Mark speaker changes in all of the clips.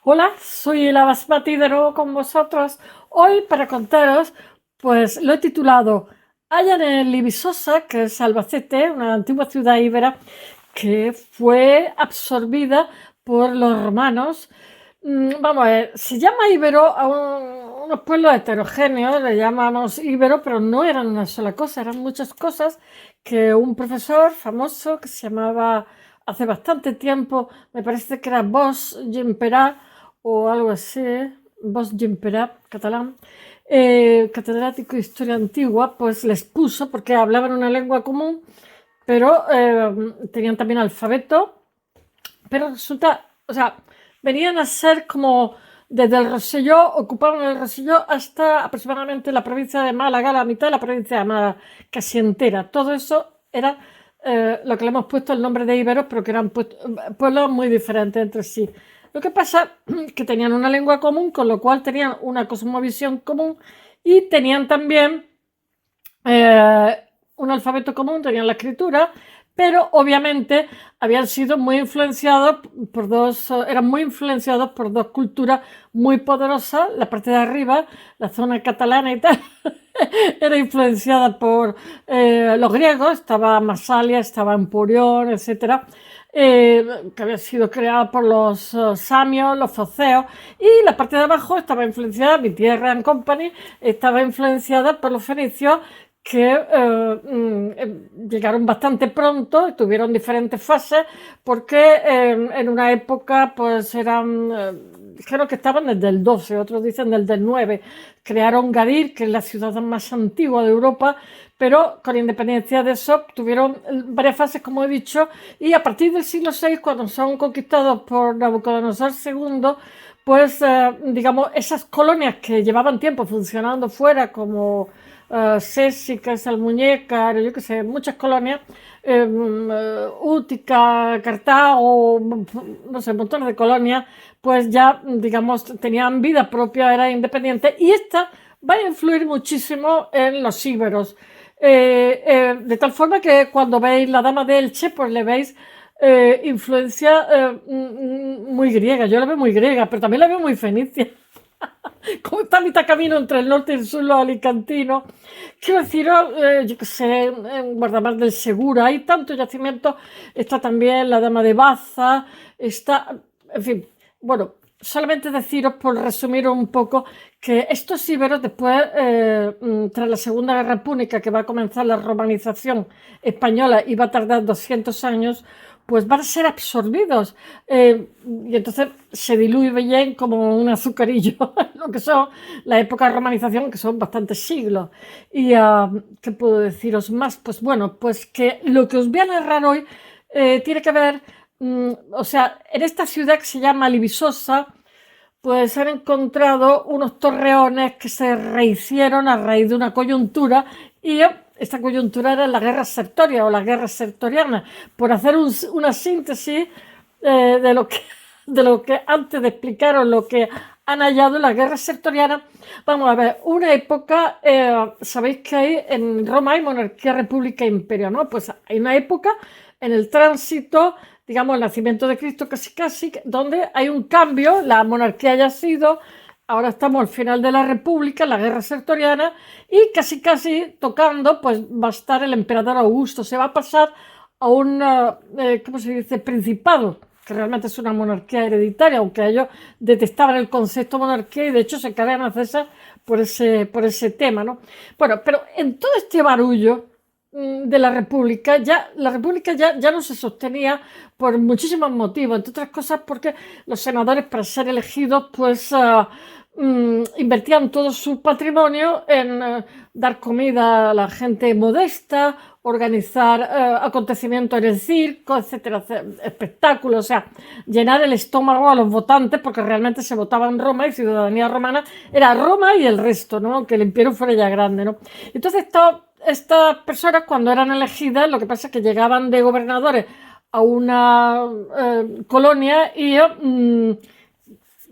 Speaker 1: Hola, soy la Basmati de nuevo con vosotros. Hoy para contaros, pues lo he titulado Hayan en Libisosa, que es Albacete, una antigua ciudad íbera que fue absorbida por los romanos. Vamos a ver, se llama íbero a unos pueblos heterogéneos, le llamamos íbero, pero no eran una sola cosa, eran muchas cosas que un profesor famoso que se llamaba hace bastante tiempo, me parece que era Bosch Gimpera o algo así, Bosch Gimpera, catalán, catedrático de historia antigua, pues les puso, porque hablaban una lengua común, pero tenían también alfabeto, pero resulta, o sea, venían a ser como desde el Rosselló, ocupaban el Rosselló hasta aproximadamente la provincia de Málaga, la mitad de la provincia de Málaga, casi entera. Todo eso era lo que le hemos puesto el nombre de íberos, pero que eran pueblos muy diferentes entre sí. Lo que pasa es que tenían una lengua común, con lo cual tenían una cosmovisión común y tenían también un alfabeto común, tenían la escritura, pero obviamente habían sido muy influenciados por eran muy influenciados por dos culturas muy poderosas. La parte de arriba, la zona catalana y tal, era influenciada por los griegos, estaba Masalia, estaba Empurión, etcétera, que había sido creada por los samios, los foceos, y la parte de abajo estaba influenciada, mi tierra and company, estaba influenciada por los fenicios que llegaron bastante pronto, tuvieron diferentes fases, porque en una época pues dijeron que estaban desde el 12, otros dicen desde el 9, crearon Gadir, que es la ciudad más antigua de Europa, pero con independencia de eso tuvieron varias fases, como he dicho, y a partir del siglo VI, cuando son conquistados por Nabucodonosor II, pues digamos, esas colonias que llevaban tiempo funcionando fuera como Césica, Salmuñécar, yo qué sé, muchas colonias, Útica, Cartago, no sé, montones de colonias, pues ya, digamos, tenían vida propia, eran independientes, y esta va a influir muchísimo en los íberos. De tal forma que cuando veis la Dama de Elche, pues le veis influencia muy griega. Yo la veo muy griega, pero también la veo muy fenicia. Como está a mitad camino entre el norte y el sur, los alicantinos. Quiero deciros, yo qué sé, en Guardamar del Segura hay tantos yacimientos, está también la Dama de Baza, está, en fin, bueno, solamente deciros, por resumir un poco, que estos íberos después, tras la Segunda Guerra Púnica, que va a comenzar la romanización española y va a tardar 200 años, pues van a ser absorbidos y entonces se diluyen como un azucarillo lo que son la época de romanización, que son bastantes siglos. Y ¿qué puedo deciros más? Pues bueno, pues que lo que os voy a narrar hoy tiene que ver, o sea, en esta ciudad que se llama Libisosa, pues han encontrado unos torreones que se rehicieron a raíz de una coyuntura, y esta coyuntura era la guerra sertoria o la guerra sertoriana. Por hacer una síntesis de lo que, de lo que antes de explicaros lo que han hallado en la guerra sertoriana, vamos a ver, una época, sabéis que hay en Roma hay monarquía, república e imperio, ¿no? Pues hay una época en el tránsito, digamos, el nacimiento de Cristo casi casi, donde hay un cambio, la monarquía ya ha sido, ahora estamos al final de la república, la guerra sertoriana, y casi casi tocando, pues va a estar el emperador Augusto, se va a pasar a un, ¿cómo se dice?, principado, que realmente es una monarquía hereditaria, aunque ellos detestaban el concepto monarquía y de hecho se cargan a César por ese tema, ¿no? Bueno, pero en todo este barullo de la república ya no se sostenía por muchísimos motivos, entre otras cosas porque los senadores, para ser elegidos, pues invertían todo su patrimonio en dar comida a la gente modesta, organizar acontecimientos en el circo, etcétera, espectáculos, o sea, llenar el estómago a los votantes, porque realmente se votaba en Roma y ciudadanía romana era Roma y el resto, ¿no? Que el imperio fuera ya grande, ¿no? Entonces, estas personas, cuando eran elegidas, lo que pasa es que llegaban de gobernadores a una colonia y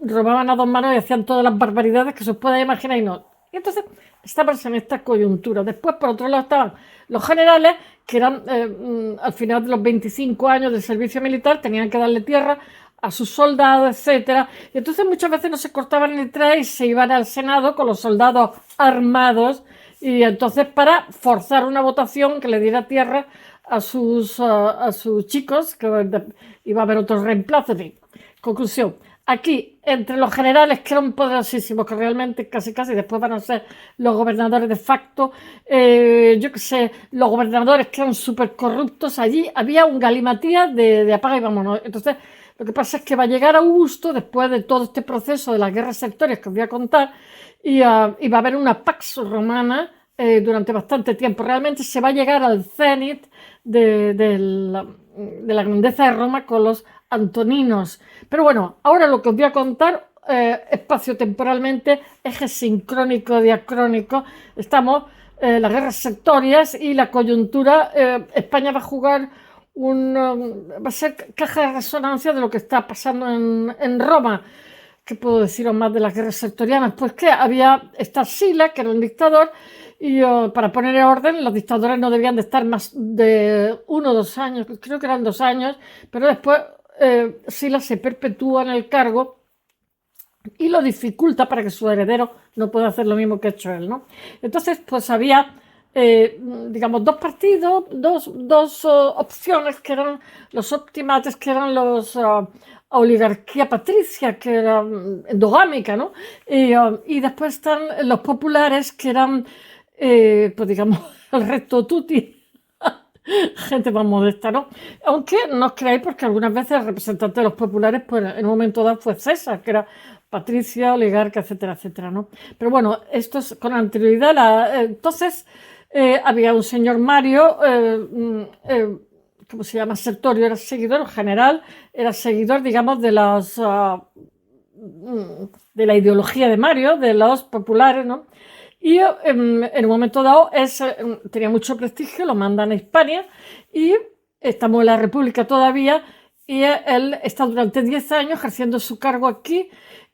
Speaker 1: robaban a dos manos y hacían todas las barbaridades que se os pueda imaginar y no. Y entonces estábamos en esta coyuntura. Después, por otro lado, estaban los generales, que eran al final de los 25 años de servicio militar, tenían que darle tierra a sus soldados, etcétera. Y entonces muchas veces no se cortaban ni tres y se iban al Senado con los soldados armados, y entonces para forzar una votación que le diera tierra a sus chicos, que iba a haber otros reemplazos. En fin, conclusión. Aquí, entre los generales que eran poderosísimos, que realmente casi después van a ser los gobernadores de facto, yo qué sé, los gobernadores que eran súper corruptos, allí había un galimatías de apaga y vámonos. Entonces, lo que pasa es que va a llegar Augusto, después de todo este proceso de las guerras sectorias que os voy a contar, y va a haber una pax romana durante bastante tiempo. Realmente se va a llegar al cenit de la grandeza de Roma con los antoninos. Pero bueno, ahora lo que os voy a contar, espacio-temporalmente, eje sincrónico, diacrónico, estamos las guerras sectorias y la coyuntura. España va a jugar va a ser caja de resonancia de lo que está pasando en Roma. ¿Qué puedo deciros más de las guerras sectorianas? Pues que había esta Sila, que era un dictador, y para poner en orden, los dictadores no debían de estar más de 1 o 2 años, creo que eran 2 años, pero después Sila se perpetúa en el cargo y lo dificulta para que su heredero no pueda hacer lo mismo que ha hecho él, ¿no? Entonces, pues había, digamos, dos partidos, dos opciones, que eran los optimates, que eran los oligarquía patricia, que era endogámica, ¿no? Y después están los populares, que eran, pues digamos, el resto tutti, gente más modesta, ¿no? Aunque no os creáis, porque algunas veces el representante de los populares, pues en un momento dado fue César, que era patricia, oligarca, etcétera, etcétera, ¿no? Pero bueno, esto es con anterioridad. Entonces, había un señor Mario, ¿cómo se llama? Sertorio, era seguidor, general, era seguidor, digamos, de de la ideología de Mario, de los populares, ¿no? Y en un momento dado tenía mucho prestigio, lo mandan a Hispania y estamos en la República todavía, y él está durante 10 años ejerciendo su cargo aquí,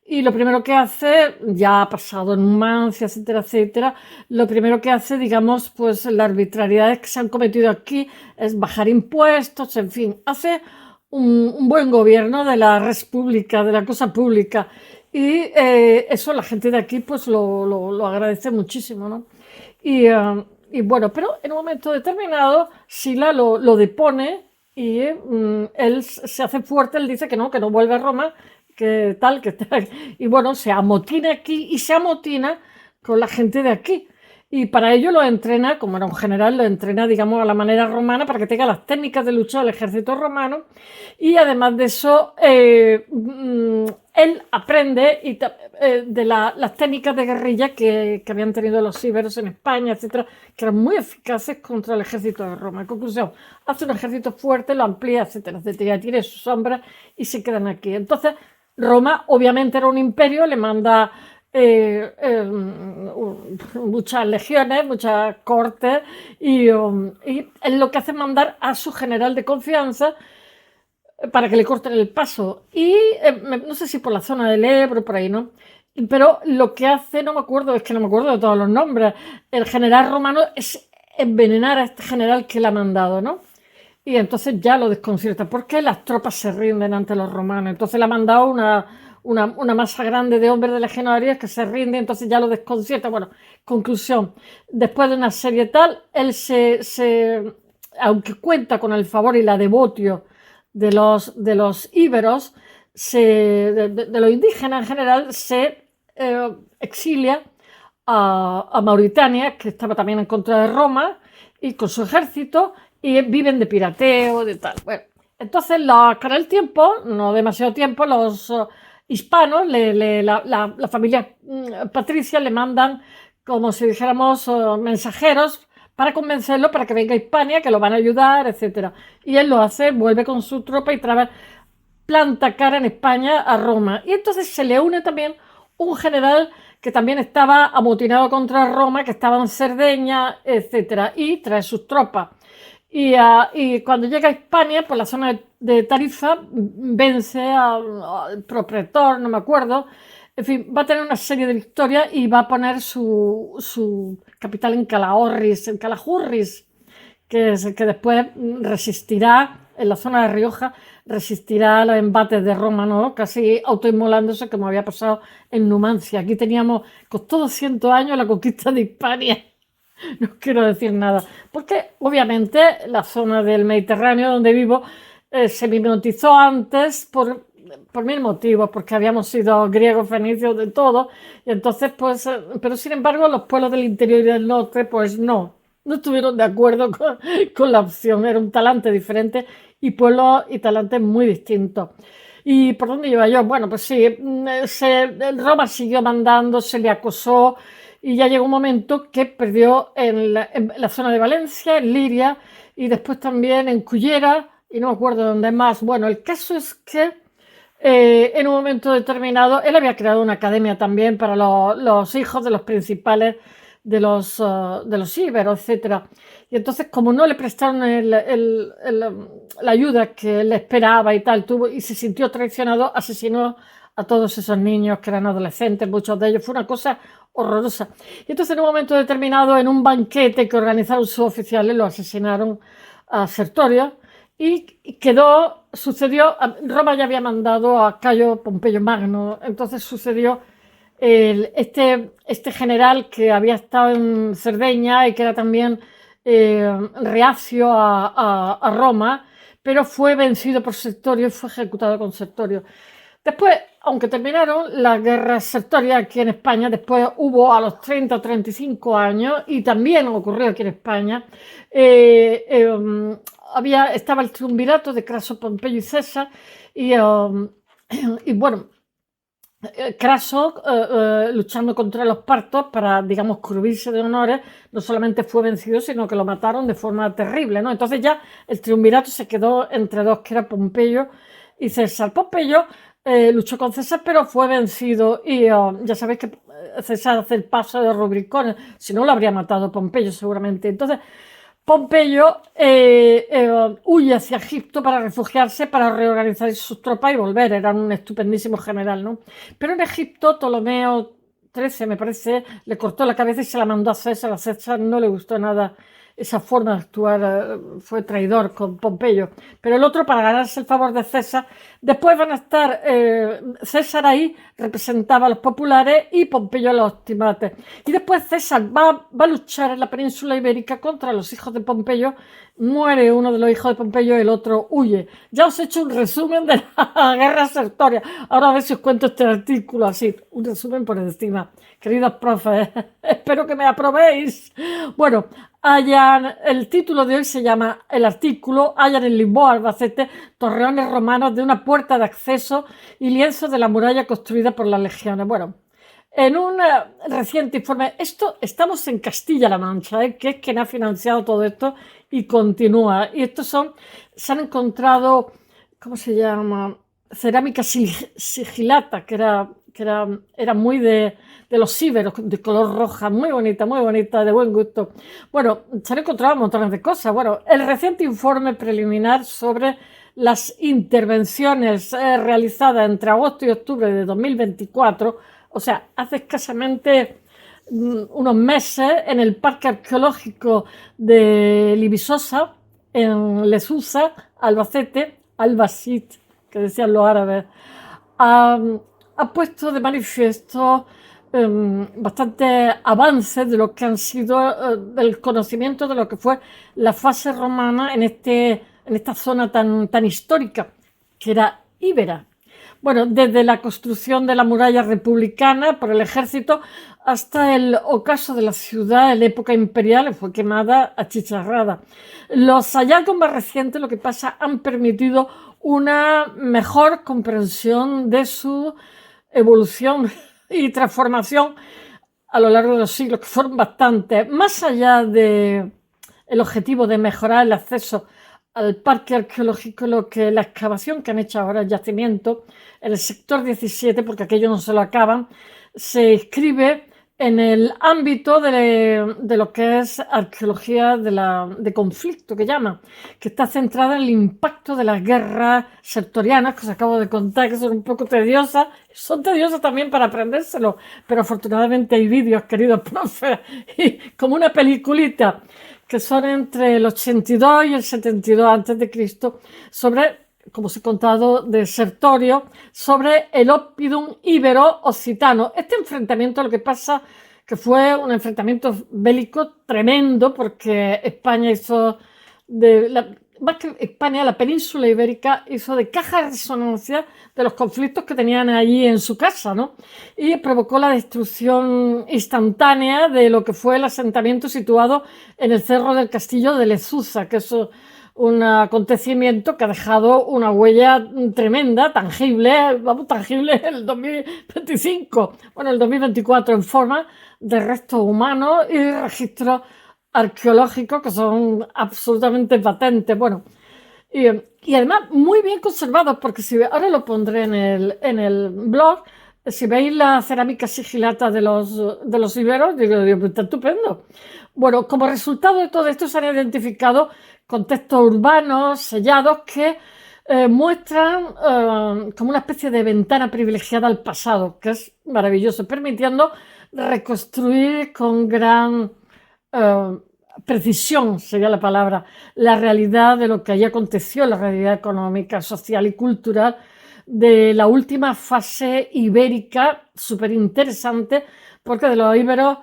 Speaker 1: y lo primero que hace, ya ha pasado en Numancia, etcétera, etcétera, lo primero que hace, digamos, pues las arbitrariedades que se han cometido aquí es bajar impuestos, en fin, hace un buen gobierno de la res pública, de la cosa pública. Y eso la gente de aquí pues lo agradece muchísimo, ¿no? Y bueno, pero en un momento determinado Sila lo depone, y él se hace fuerte, él dice que no vuelve a Roma, que tal, que tal. Y bueno, se amotina aquí y se amotina con la gente de aquí. Y para ello lo entrena, como era un general, lo entrena, digamos, a la manera romana, para que tenga las técnicas de lucha del ejército romano. Y además de eso, él aprende de las técnicas de guerrilla que habían tenido los íberos en España, etcétera, que eran muy eficaces contra el ejército de Roma. En conclusión, hace un ejército fuerte, lo amplía, etcétera, etcétera, tiene sus sombras y se quedan aquí. Entonces, Roma obviamente era un imperio, le manda muchas legiones, muchas cortes, y él lo que hace es mandar a su general de confianza para que le corten el paso. Y no sé si por la zona del Ebro, por ahí, ¿no? Pero lo que hace, no me acuerdo, es que no me acuerdo de todos los nombres, el general romano, es envenenar a este general que le ha mandado, ¿no? Y entonces ya lo desconcierta, porque las tropas se rinden ante los romanos. Entonces le ha mandado una masa grande de hombres de legionarios que se rinden, entonces ya lo desconcierta. Bueno, conclusión, después de una serie tal, él aunque cuenta con el favor y la devotio de los íberos, de los indígenas en general, se exilia a Mauritania, que estaba también en contra de Roma, y con su ejército, y viven de pirateo, de tal. Bueno, entonces con el tiempo, no demasiado tiempo, los hispanos, la familia patricia, le mandan, como si dijéramos, mensajeros para convencerlo para que venga a Hispania, que lo van a ayudar, etcétera. Y él lo hace, vuelve con su tropa y planta cara en España a Roma. Y entonces se le une también un general que también estaba amotinado contra Roma, que estaba en Cerdeña, etcétera, y trae sus tropas. Y cuando llega a Hispania, por la zona de Tarifa, vence al propretor, no me acuerdo. En fin, va a tener una serie de victorias y va a poner su capital en en Calahorris, que después resistirá en la zona de Rioja resistirá a los embates de Roma, ¿no? Casi autoinmolándose como había pasado en Numancia. Aquí teníamos, costó 200 años la conquista de Hispania. No quiero decir nada, porque obviamente la zona del Mediterráneo donde vivo se mimetizó antes por mil motivos, porque habíamos sido griegos, fenicios, de todo, y entonces pues, pero sin embargo los pueblos del interior y del norte pues no estuvieron de acuerdo con la opción, era un talante diferente y pueblos y talantes muy distintos. ¿Y por dónde iba yo? Bueno, pues sí, Roma siguió mandando, se le acosó y ya llegó un momento que perdió en la zona de Valencia, en Liria y después también en Cullera y no me acuerdo dónde más. Bueno, el caso es que en un momento determinado él había creado una academia también para los hijos de los principales de los íberos, etcétera. Y entonces, como no le prestaron la ayuda que le esperaba y tal, y se sintió traicionado, asesinó a todos esos niños que eran adolescentes, muchos de ellos. Fue una cosa horrorosa. Y entonces, en un momento determinado, en un banquete que organizaron sus oficiales, lo asesinaron a Sertorio y sucedió, Roma ya había mandado a Cayo Pompeyo Magno, entonces sucedió este general que había estado en Cerdeña y que era también reacio a Roma, pero fue vencido por Sertorio y fue ejecutado con Sertorio. Después, aunque terminaron las guerras sertorias aquí en España, después hubo a los 30 o 35 años, y también ocurrió aquí en España, estaba el triunvirato de Craso, Pompeyo y César, y bueno, Craso, luchando contra los partos para, digamos, cubrirse de honores, no solamente fue vencido, sino que lo mataron de forma terrible, ¿no? Entonces ya el triunvirato se quedó entre dos, que era Pompeyo y César. Pompeyo luchó con César, pero fue vencido y ya sabéis que César hace el paso de Rubicón, si no lo habría matado Pompeyo seguramente. Entonces Pompeyo huye hacia Egipto para refugiarse, para reorganizar sus tropas y volver. Era un estupendísimo general, ¿no? Pero en Egipto, Ptolomeo XIII, me parece, le cortó la cabeza y se la mandó a César. A César no le gustó nada esa forma de actuar, fue traidor con Pompeyo. Pero el otro, para ganarse el favor de César, después van a estar César ahí, representaba a los populares, y Pompeyo a los optimates. Y después César va a luchar en la península ibérica contra los hijos de Pompeyo. Muere uno de los hijos de Pompeyo, el otro huye. Ya os he hecho un resumen de la guerra sertoria. Ahora a ver si os cuento este artículo así, un resumen por encima. Queridos profes, espero que me aprobéis. Bueno, el título de hoy se llama, el artículo, hallan en Lisboa, Albacete, torreones romanos de una puerta de acceso y lienzos de la muralla construida por las legiones. Bueno, en un reciente informe, estamos en Castilla-La Mancha, que es quien ha financiado todo esto y continúa. Y se han encontrado, ¿cómo se llama? Cerámica sigilata, que era muy de los íberos, de color roja, muy bonita, de buen gusto. Bueno, se han encontrado montones de cosas. Bueno, el reciente informe preliminar sobre las intervenciones realizadas entre agosto y octubre de 2024, o sea, hace escasamente unos meses, en el Parque Arqueológico de Libisosa, en Lesusa, Albacete, que decían los árabes, ha puesto de manifiesto bastantes avances de lo que han sido del conocimiento de lo que fue la fase romana en esta zona tan histórica, que era íbera. Bueno, desde la construcción de la muralla republicana por el ejército hasta el ocaso de la ciudad en época imperial, fue quemada, achicharrada. Los hallazgos más recientes, lo que pasa, han permitido una mejor comprensión de su evolución y transformación a lo largo de los siglos, que fueron bastantes. Más allá del objetivo de mejorar el acceso al parque arqueológico, la excavación que han hecho ahora, el yacimiento, en el sector 17, porque aquello no se lo acaban, se inscribe en el ámbito de lo que es arqueología de conflicto, que llama, que está centrada en el impacto de las guerras sertorianas, que os acabo de contar, que son un poco tediosas. Son tediosas también para aprendérselo, pero afortunadamente hay vídeos, queridos profes, y como una peliculita, que son entre el 82 y el 72 a.C., sobre como os he contado, de Sertorio, sobre el Oppidum ibero-occitano. Este enfrentamiento, lo que pasa que fue un enfrentamiento bélico tremendo, porque España hizo más que España, la península ibérica hizo de caja de resonancia de los conflictos que tenían allí en su casa, ¿no? Y provocó la destrucción instantánea de lo que fue el asentamiento situado en el cerro del castillo de Lezuza, que es un acontecimiento que ha dejado una huella tremenda, tangible, vamos, tangible en el 2025, bueno, el 2024, en forma de restos humanos y registros arqueológicos que son absolutamente patentes. Bueno, y además muy bien conservados, porque si ahora lo pondré en el blog, si veis la cerámica sigilata de los iberos, digo, está estupendo. Bueno, como resultado de todo esto se han identificado contextos urbanos sellados que muestran como una especie de ventana privilegiada al pasado, que es maravilloso, permitiendo reconstruir con gran precisión, sería la palabra, la realidad de lo que allí aconteció, la realidad económica, social y cultural de la última fase ibérica, súper interesante, porque de los íberos,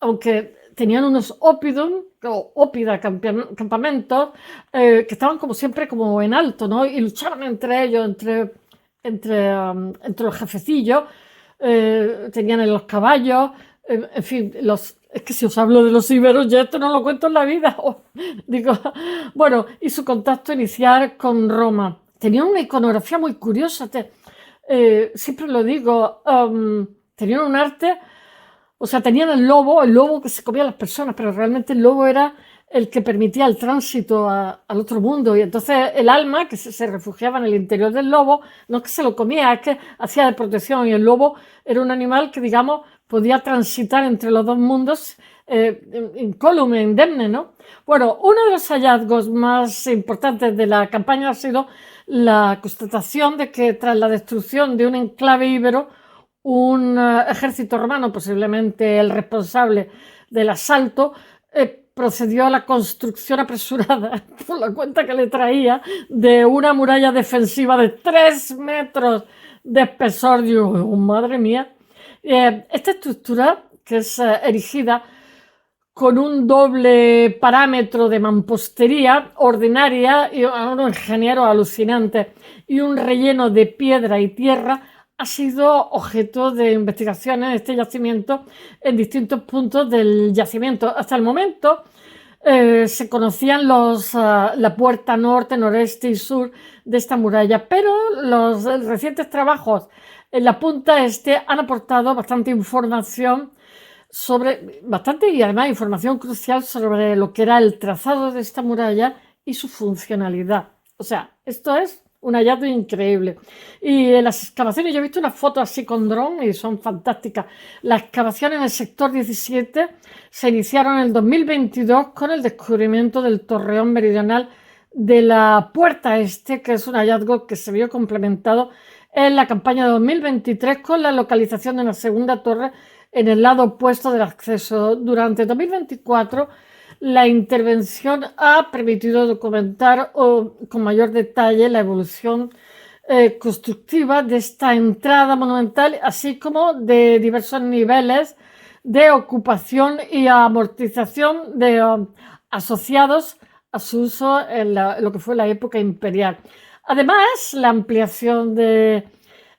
Speaker 1: aunque tenían unos oppidum o ópida campamentos, que estaban como siempre como en alto, ¿no? Y luchaban entre ellos, entre los jefecillos, tenían en los caballos, en fin, es que si os hablo de los íberos, ya esto no lo cuento en la vida. Digo, bueno, y su contacto inicial con Roma. Tenían una iconografía muy curiosa, siempre lo digo, tenían un arte, o sea, tenían el lobo que se comía a las personas, pero realmente el lobo era el que permitía el tránsito al otro mundo. Y entonces el alma que se refugiaba en el interior del lobo, no es que se lo comía, es que hacía de protección. Y el lobo era un animal que, digamos, podía transitar entre los dos mundos incólume, indemne, ¿no? Bueno, uno de los hallazgos más importantes de la campaña ha sido la constatación de que tras la destrucción de un enclave íbero, un ejército romano, posiblemente el responsable del asalto, procedió a la construcción apresurada, por la cuenta que le traía, de una muralla defensiva de 3 metros de espesor. Digo, oh, madre mía. Esta estructura, que es erigida con un doble parámetro de mampostería ordinaria y un ingeniero alucinante y un relleno de piedra y tierra, ha sido objeto de investigaciones en este yacimiento en distintos puntos del yacimiento. Hasta el momento se conocían la puerta norte, noreste y sur de esta muralla, pero los recientes trabajos en la punta este han aportado bastante información y además información crucial sobre lo que era el trazado de esta muralla y su funcionalidad. O sea, esto es un hallazgo increíble. Y en las excavaciones, yo he visto unas fotos así con dron y son fantásticas. Las excavaciones en el sector 17 se iniciaron en el 2022 con el descubrimiento del torreón meridional de la puerta este, que es un hallazgo que se vio complementado en la campaña de 2023 con la localización de una segunda torre en el lado opuesto del acceso. Durante 2024, la intervención ha permitido documentar con mayor detalle la evolución constructiva de esta entrada monumental, así como de diversos niveles de ocupación y amortización asociados a su uso en lo que fue la época imperial. Además, la ampliación de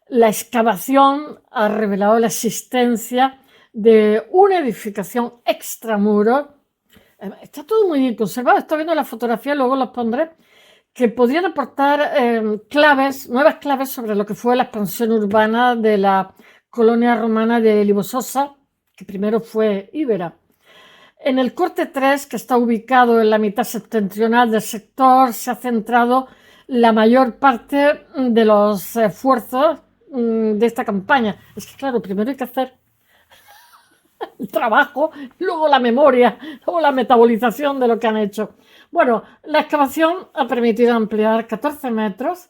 Speaker 1: la excavación ha revelado la existencia de una edificación extramuros. Está todo muy bien conservado. Estoy viendo la fotografía, luego las pondré, que podrían aportar nuevas claves sobre lo que fue la expansión urbana de la colonia romana de Libososa, que primero fue íbera. En el corte 3, que está ubicado en la mitad septentrional del sector, se ha centrado la mayor parte de los esfuerzos de esta campaña. Es que, claro, primero hay que hacer el trabajo, luego la memoria, luego la metabolización de lo que han hecho. Bueno, la excavación ha permitido ampliar 14 metros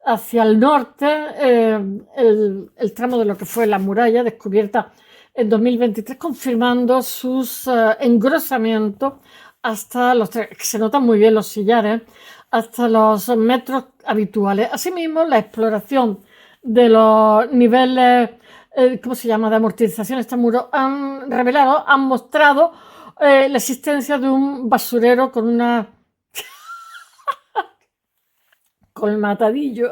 Speaker 1: hacia el norte el tramo de lo que fue la muralla descubierta en 2023, confirmando sus engrosamientos hasta que se notan muy bien los sillares, hasta los metros habituales. Asimismo, la exploración de los niveles, ¿cómo se llama?, de amortización extramuros han mostrado la existencia de un basurero con una colmatadillo,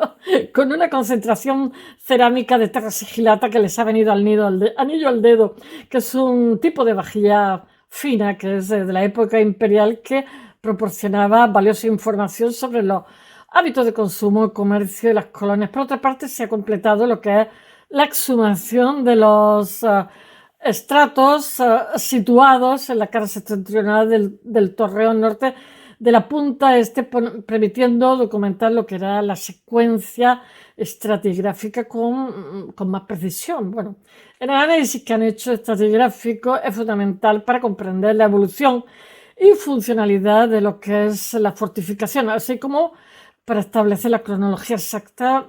Speaker 1: con una concentración cerámica de terra sigilata que les ha venido anillo al dedo, que es un tipo de vajilla fina que es de la época imperial que proporcionaba valiosa información sobre los hábitos de consumo, el comercio y las colonias. Por otra parte, se ha completado lo que es la exhumación de los estratos situados en la cara septentrional del Torreón Norte de la punta este, permitiendo documentar lo que era la secuencia estratigráfica con más precisión. Bueno, el análisis que han hecho estratigráfico es fundamental para comprender la evolución y funcionalidad de lo que es la fortificación, así como para establecer la cronología exacta,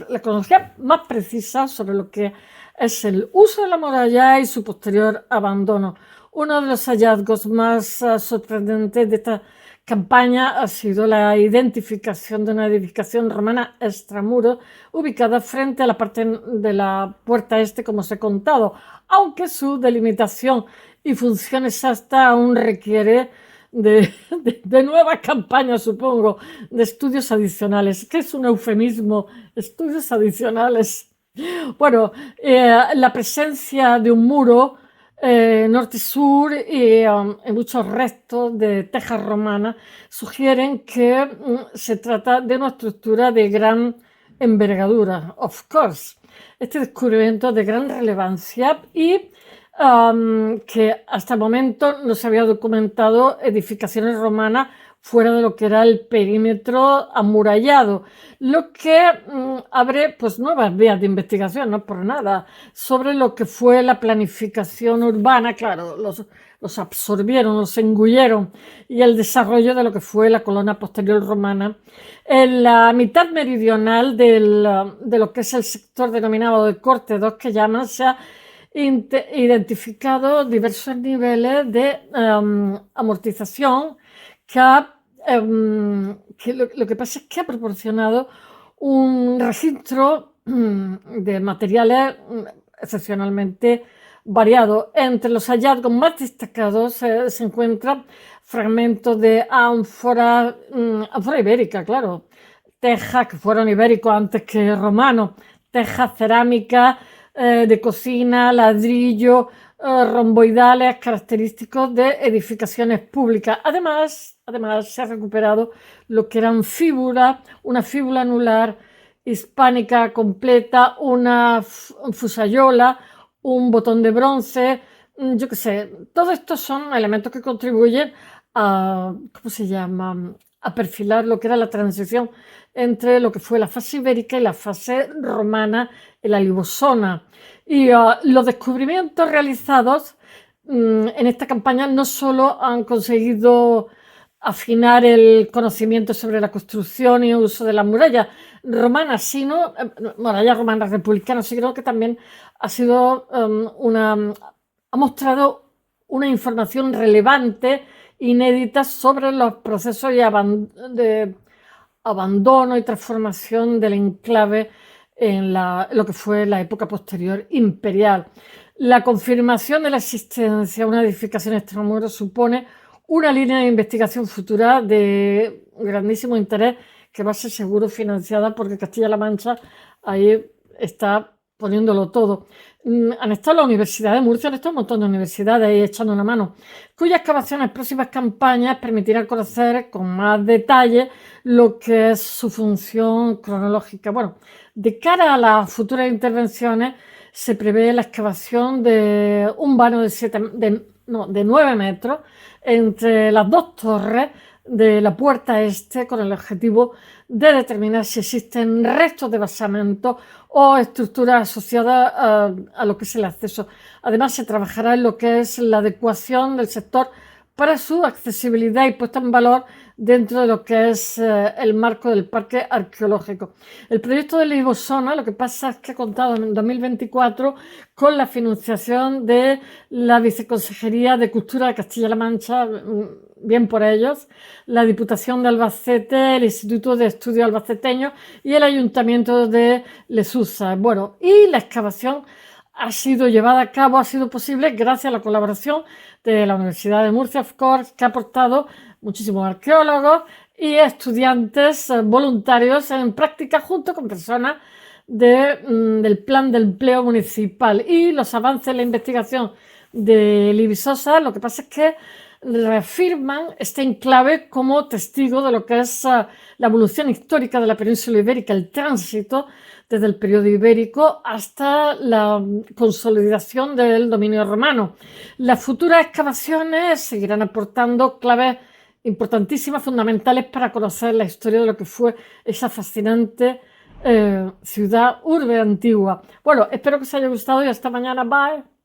Speaker 1: la cronología más precisa sobre lo que es el uso de la muralla y su posterior abandono. Uno de los hallazgos más sorprendentes de esta campaña ha sido la identificación de una edificación romana extramuros ubicada frente a la parte de la puerta este, como os he contado, aunque su delimitación y función exacta aún requiere de nuevas campañas, supongo, de estudios adicionales. ¿Qué es un eufemismo? Estudios adicionales. Bueno, la presencia de un muro norte-sur y muchos restos de tejas romanas sugieren que se trata de una estructura de gran envergadura, of course. Este descubrimiento de gran relevancia y que hasta el momento no se había documentado edificaciones romanas fuera de lo que era el perímetro amurallado, lo que abre pues nuevas vías de investigación, no por nada, sobre lo que fue la planificación urbana, claro, los absorbieron, los engulleron, y el desarrollo de lo que fue la colonia posterior romana. En la mitad meridional de lo que es el sector denominado de Corte 2, que llaman, se ha identificado diversos niveles de amortización que lo que pasa es que ha proporcionado un registro de materiales excepcionalmente variado. Entre los hallazgos más destacados se encuentran fragmentos de ánfora ibérica, claro, tejas que fueron ibéricos antes que romanos, tejas cerámicas de cocina, ladrillo, romboidales característicos de edificaciones públicas. Además, se ha recuperado lo que eran fíbulas, una fíbula anular hispánica completa, una fusayola, un botón de bronce, yo qué sé. Todos estos son elementos que contribuyen a, ¿cómo se llama?, a perfilar lo que era la transición entre lo que fue la fase ibérica y la fase romana en la Libosona. Y los descubrimientos realizados en esta campaña no solo han conseguido afinar el conocimiento sobre la construcción y uso de las murallas romanas, sino murallas romanas republicanas, sino que también ha sido ha mostrado una información relevante, inédita, sobre los procesos de abandono y transformación del enclave en lo que fue la época posterior imperial. La confirmación de la existencia de una edificación extramuros supone una línea de investigación futura de grandísimo interés que va a ser seguro financiada porque Castilla-La Mancha ahí está poniéndolo todo. Han estado la Universidad de Murcia, han estado un montón de universidades ahí echando una mano, cuyas excavaciones en próximas campañas permitirán conocer con más detalle lo que es su función cronológica. Bueno, de cara a las futuras intervenciones se prevé la excavación de un vano de 9 metros entre las dos torres de la puerta este, con el objetivo de determinar si existen restos de basamento o estructuras asociadas a lo que es el acceso. Además, se trabajará en lo que es la adecuación del sector para su accesibilidad y puesta en valor dentro de lo que es el marco del parque arqueológico. El proyecto de Libosona, lo que pasa es que ha contado en 2024 con la financiación de la Viceconsejería de Cultura de Castilla-La Mancha, bien por ellos, la Diputación de Albacete, el Instituto de Estudios Albaceteños y el Ayuntamiento de Lesusa. Bueno, y la excavación ha sido llevada a cabo, ha sido posible gracias a la colaboración de la Universidad de Murcia, of course, que ha aportado muchísimos arqueólogos y estudiantes voluntarios en práctica junto con personas del Plan de Empleo Municipal y los avances en la investigación de Libisosa. Lo que pasa es que reafirman este enclave como testigo de lo que es la evolución histórica de la península ibérica, el tránsito desde el periodo ibérico hasta la consolidación del dominio romano. Las futuras excavaciones seguirán aportando claves importantísimas, fundamentales para conocer la historia de lo que fue esa fascinante ciudad urbe antigua. Bueno, espero que os haya gustado y hasta mañana. Bye.